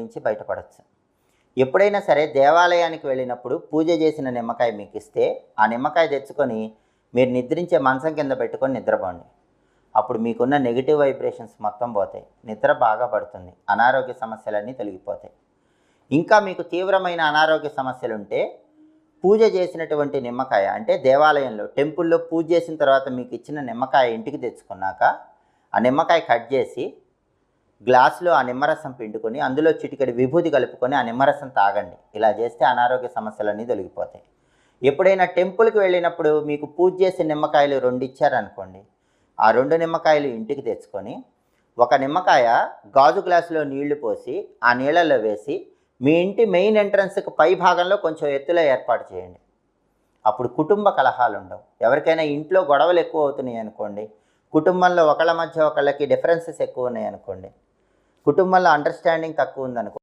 నుంచి బయటపడవచ్చు. ఎప్పుడైనా సరే దేవాలయానికి వెళ్ళినప్పుడు పూజ చేసిన నిమ్మకాయ మీకు ఇస్తే ఆ నిమ్మకాయ తెచ్చుకొని మీరు నిద్రించే మంచం కింద పెట్టుకొని నిద్రపోండి. అప్పుడు మీకున్న నెగిటివ్ వైబ్రేషన్స్ మొత్తం పోతాయి, నిద్ర బాగా పడుతుంది, అనారోగ్య సమస్యలన్నీ తొలగిపోతాయి. ఇంకా మీకు తీవ్రమైన అనారోగ్య సమస్యలు ఉంటే పూజ చేసినటువంటి నిమ్మకాయ, అంటే దేవాలయంలో టెంపుల్లో పూజ చేసిన తర్వాత మీకు ఇచ్చిన నిమ్మకాయ ఇంటికి తెచ్చుకున్నాక ఆ నిమ్మకాయ కట్ చేసి గ్లాసులో ఆ నిమ్మరసం పిండుకొని అందులో చిటికెడు విభూతి కలుపుకొని ఆ నిమ్మరసం తాగండి. ఇలా చేస్తే అనారోగ్య సమస్యలన్నీ తొలగిపోతాయి. ఎప్పుడైనా టెంపుల్కి వెళ్ళినప్పుడు మీకు పూజ చేసిన నిమ్మకాయలు 2 ఇచ్చారనుకోండి, ఆ 2 నిమ్మకాయలు ఇంటికి తెచ్చుకొని ఒక నిమ్మకాయ గాజు గ్లాసులో నీళ్లు పోసి ఆ నీళ్ళల్లో వేసి మీ ఇంటి మెయిన్ ఎంట్రన్స్కి పై భాగంలో కొంచెం ఎత్తులో ఏర్పాటు చేయండి. అప్పుడు కుటుంబ కలహాలు ఉండవు. ఎవరికైనా ఇంట్లో గొడవలు ఎక్కువ అవుతున్నాయి అనుకోండి, కుటుంబంలో ఒకళ్ళ మధ్య ఒకళ్ళకి డిఫరెన్సెస్ ఎక్కువ ఉన్నాయి అనుకోండి, కుటుంబంలో అండర్స్టాండింగ్ తక్కువ ఉందనుకో